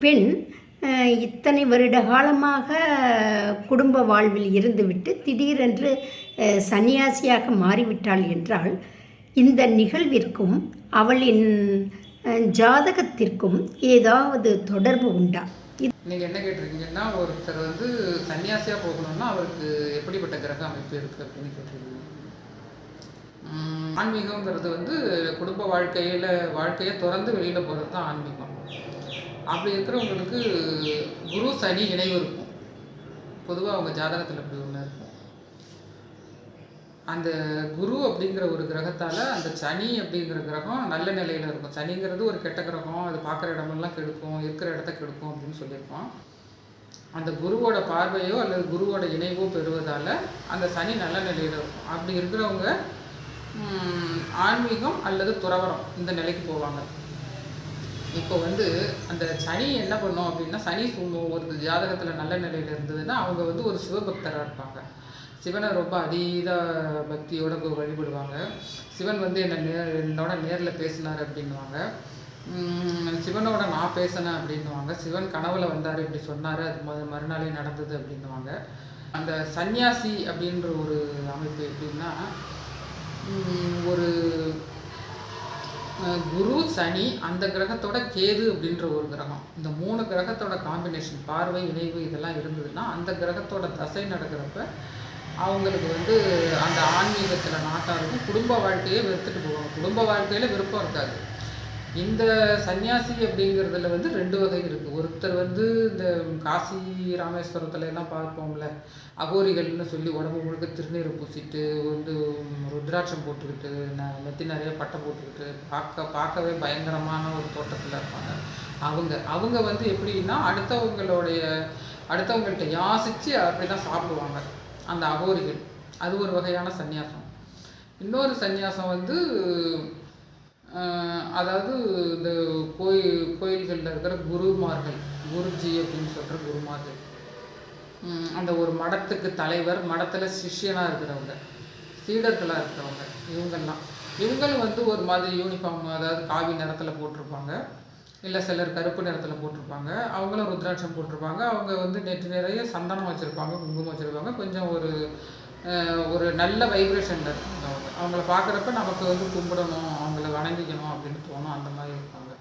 பெண் இத்தனை வருட காலமாக குடும்ப வாழ்வில் இருந்துவிட்டு திடீரென்று சன்னியாசியாக மாறிவிட்டாள் என்றால், இந்த நிகழ்விற்கும் அவளின் ஜாதகத்திற்கும் ஏதாவது தொடர்பு உண்டா? நீங்கள் என்ன கேட்டிருக்கீங்கன்னா, ஒருத்தர் வந்து சன்னியாசியாக போகணும்னா அவருக்கு எப்படிப்பட்ட கிரக அமைப்பு இருக்குது அப்படின்னு கேட்டிருக்கீங்க. ஆன்மீகங்கிறது வந்து குடும்ப வாழ்க்கையை திறந்து வெளியில் போகிறது தான் ஆன்மீகம். அப்படி இருக்கிறவங்களுக்கு குரு சனி இணைவு இருக்கும். பொதுவாக அவங்க ஜாதகத்தில் அப்படி ஒன்று இருக்கும். அந்த குரு அப்படிங்கிற ஒரு கிரகத்தால் அந்த சனி அப்படிங்கிற கிரகம் நல்ல நிலையில் இருக்கும். சனிங்கிறது ஒரு கெட்ட கிரகம், அது பார்க்குற இடமெல்லாம் கெடுக்கும், இருக்கிற இடத்த கெடுக்கும் அப்படின்னு சொல்லியிருக்கோம். அந்த குருவோட பார்வையோ அல்லது குருவோட இணைவோ பெறுவதால் அந்த சனி நல்ல நிலையில் இருக்கும். அப்படி இருக்கிறவங்க ஆன்மீகம் அல்லது துறவரம் இந்த நிலைக்கு போவாங்க. இப்போ வந்து அந்த சனி என்ன பண்ணும் அப்படின்னா, சனி ஒரு ஜாதகத்தில் நல்ல நிலையில் இருந்ததுன்னா அவங்க வந்து ஒரு சிவபக்தராக இருப்பாங்க. சிவனை ரொம்ப அதீத பக்தியோட வழிபடுவாங்க. சிவன் வந்து என்னோட நேரில் பேசினார் அப்படின்வாங்க. சிவனோட நான் பேசினேன் அப்படின்வாங்க. சிவன் கனவுல வந்தார், இப்படி சொன்னார், அது மறுநாளே நடந்தது அப்படின்வாங்க. அந்த சந்நியாசி அப்படின்ற ஒரு அமைப்பு எப்படின்னா, ஒரு குரு சனி அந்த கிரகத்தோட கேது அப்படின்ற ஒரு கிரகம், இந்த 3 கிரகத்தோட காம்பினேஷன், பார்வை இணைவு இதெல்லாம் இருந்ததுன்னா அந்த கிரகத்தோட தசை நடக்கிறப்ப அவங்களுக்கு வந்து அந்த ஆன்மீகத்தில் நாட்டம் இருக்கும். குடும்ப வாழ்க்கையே வெறுத்துட்டு போவாங்க. குடும்ப வாழ்க்கையில் விருப்பம் இருக்காது. இந்த சன்னியாசி அப்படிங்கிறதுல வந்து 2 வகை இருக்குது. ஒருத்தர் வந்து இந்த காசி ராமேஸ்வரத்துல எல்லாம் பார்ப்போம்ல, அகோரிகள்னு சொல்லி உடம்பு முழுக்க திருநீரை பூசிட்டு வந்து ருத்ராட்சம் போட்டுக்கிட்டு நெத்தி நிறைய பட்டை போட்டுக்கிட்டு பார்க்கவே பயங்கரமான ஒரு தோட்டத்தில் இருப்பாங்க. அவங்க வந்து எப்படின்னா அடுத்தவங்கள்ட்ட யாசித்து அப்படி தான் சாப்பிடுவாங்க அந்த அகோரிகள். அது ஒரு வகையான சந்நியாசம். இன்னொரு சந்நியாசம் வந்து அதாவது இந்த கோயில்களில் இருக்கிற குருமார்கள், குருஜி அப்படின்னு சொல்கிற குருமார்கள், அந்த ஒரு மடத்துக்கு தலைவர், மடத்தில் சிஷ்யனாக இருக்கிறவங்க, சீடர்களாக இருக்கிறவங்க, இவங்களும் வந்து ஒரு மாதிரி யூனிஃபார்ம், அதாவது காவி நிறத்தில் போட்டிருப்பாங்க, இல்லை சிலர் கருப்பு நிறத்தில் போட்டிருப்பாங்க. அவங்களும் ருத்ராட்சம் போட்டிருப்பாங்க. அவங்க வந்து நெற்றி நிறைய சந்தனம் வச்சுருப்பாங்க, குங்குமம் வச்சுருப்பாங்க. கொஞ்சம் ஒரு நல்ல வைப்ரேஷனில் இருப்பாங்க. அவங்கள பார்க்குறப்ப நமக்கு வந்து கும்பிடணும், அவங்கள வணங்கிக்கணும் அப்படின்னு தோணும். அந்த மாதிரி இருப்பாங்க.